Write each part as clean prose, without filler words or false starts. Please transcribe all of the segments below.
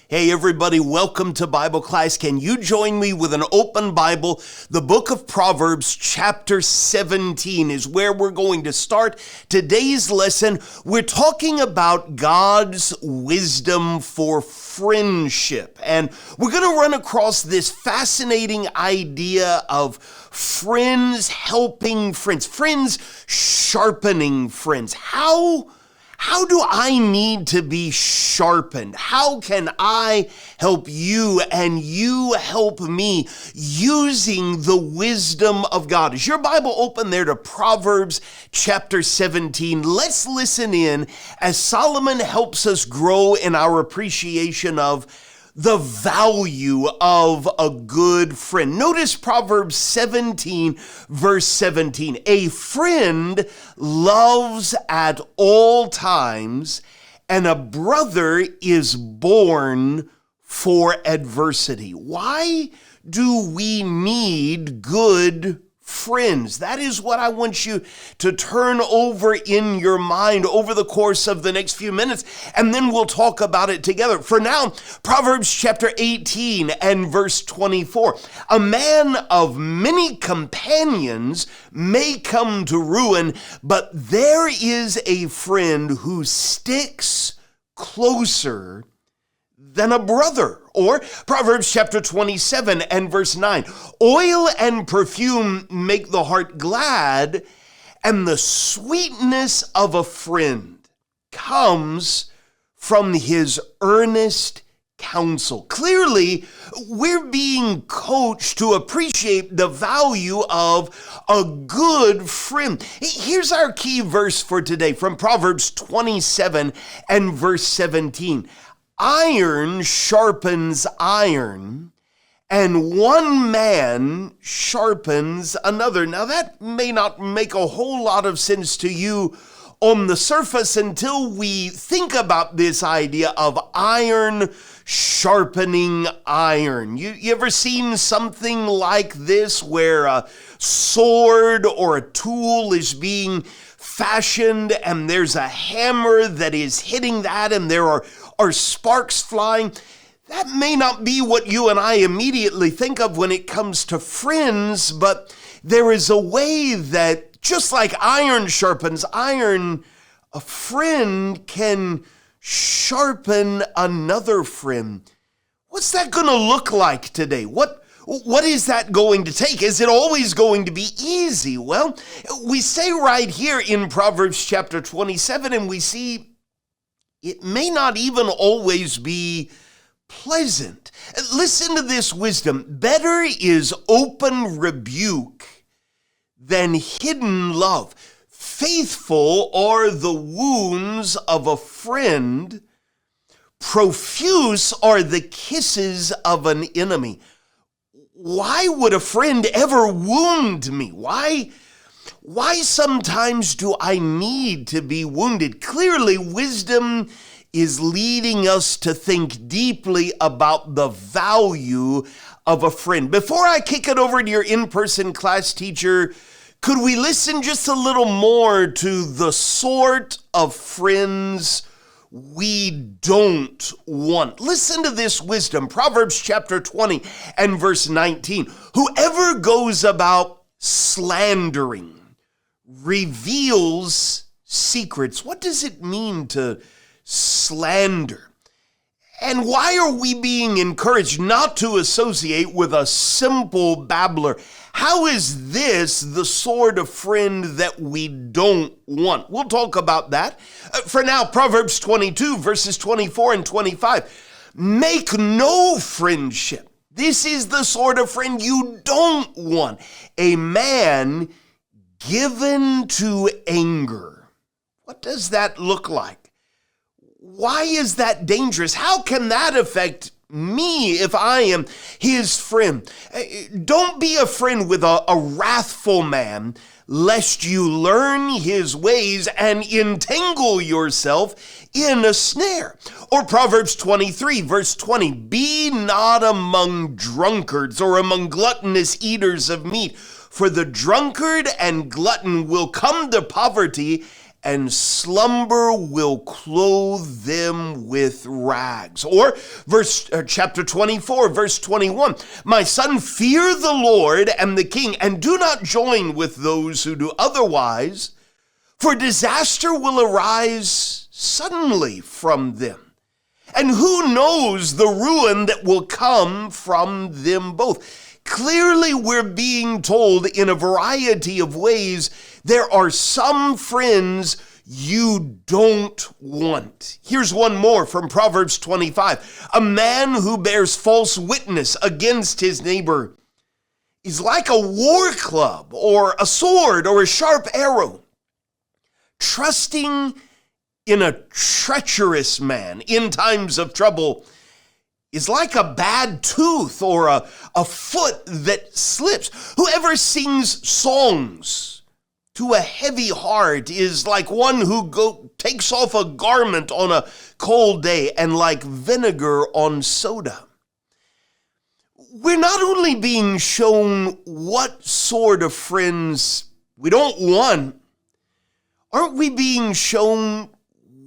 Hey everybody, welcome to Bible class. Can you join me with an open Bible? The book of Proverbs chapter 17 is where we're going to start today's lesson. We're talking about God's wisdom for friendship. And we're going to run across this fascinating idea of friends helping friends, friends sharpening friends. How do I need to be sharpened? How can I help you and you help me using the wisdom of God? Is your Bible open there to Proverbs chapter 17? Let's listen in as Solomon helps us grow in our appreciation of the value of a good friend. Notice Proverbs 17, verse 17. A friend loves at all times, and a brother is born for adversity. Why do we need good friends? That is what I want you to turn over in your mind over the course of the next few minutes, and then we'll talk about it together. For now, Proverbs chapter 18 and verse 24. A man of many companions may come to ruin, but there is a friend who sticks closer than a brother. Or Proverbs chapter 27 and verse 9. Oil and perfume make the heart glad, and the sweetness of a friend comes from his earnest counsel. Clearly, we're being coached to appreciate the value of a good friend. Here's our key verse for today from Proverbs 27 and verse 17. Iron sharpens iron, and one man sharpens another. Now, that may not make a whole lot of sense to you on the surface until we think about this idea of iron sharpening iron. You ever seen something like this where a sword or a tool is being fashioned and there's a hammer that is hitting that and there are sparks flying? That may not be what you and I immediately think of when it comes to friends, but there is a way that just like iron sharpens iron, a friend can sharpen another friend. What's that going to look like today? What is that going to take? Is it always going to be easy? Well, we say right here in Proverbs chapter 27, and we see it may not even always be pleasant. Listen to this wisdom. Better is open rebuke than hidden love. Faithful are the wounds of a friend. Profuse are the kisses of an enemy. Why would a friend ever wound me? Why sometimes do I need to be wounded? Clearly, wisdom is leading us to think deeply about the value of a friend. Before I kick it over to your in-person class teacher, could we listen just a little more to the sort of friends we don't want? Listen to this wisdom. Proverbs chapter 20 and verse 19. Whoever goes about slandering reveals secrets. What does it mean to slander? And why are we being encouraged not to associate with a simple babbler? How is this the sort of friend that we don't want? We'll talk about that. For now, Proverbs 22, verses 24 and 25. Make no friendship. This is the sort of friend you don't want. A man given to anger. What does that look like? Why is that dangerous? How can that affect me if I am his friend? Don't be a friend with a wrathful man, lest you learn his ways and entangle yourself in a snare. Or Proverbs 23, verse 20, be not among drunkards or among gluttonous eaters of meat, for the drunkard and glutton will come to poverty, and slumber will clothe them with rags. Or chapter 24, verse 21. My son, fear the Lord and the king, and do not join with those who do otherwise, for disaster will arise suddenly from them. And who knows the ruin that will come from them both? Clearly, we're being told in a variety of ways there are some friends you don't want. Here's one more from Proverbs 25. A man who bears false witness against his neighbor is like a war club or a sword or a sharp arrow. Trusting in a treacherous man in times of trouble is like a bad tooth or a foot that slips. Whoever sings songs to a heavy heart is like one who takes off a garment on a cold day and like vinegar on soda. We're not only being shown what sort of friends we don't want, aren't we being shown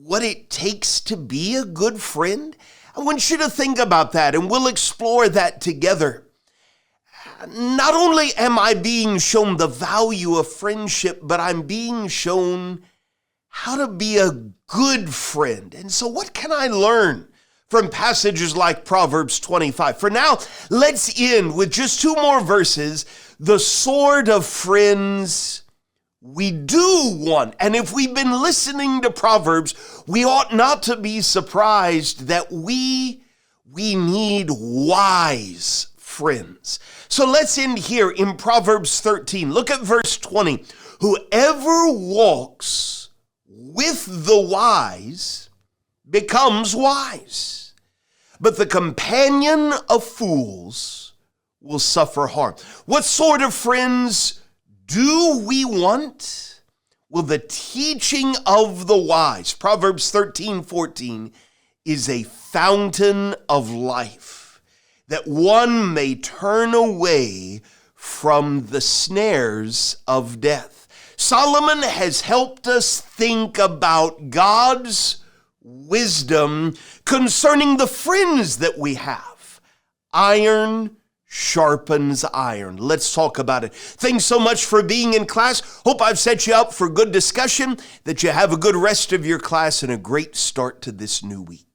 what it takes to be a good friend? I want you to think about that, and we'll explore that together. Not only am I being shown the value of friendship, but I'm being shown how to be a good friend. And so what can I learn from passages like Proverbs 25? For now, let's end with just two more verses, the sort of friends we do want. And if we've been listening to Proverbs, we ought not to be surprised that we need wise friends. So let's end here in Proverbs 13. Look at verse 20. Whoever walks with the wise becomes wise, but the companion of fools will suffer harm. What sort of friends do we want? Well, the teaching of the wise, Proverbs 13:14, is a fountain of life, that one may turn away from the snares of death. Solomon has helped us think about God's wisdom concerning the friends that we have. Iron sharpens iron. Let's talk about it. Thanks so much for being in class. Hope I've set you up for good discussion, that you have a good rest of your class and a great start to this new week.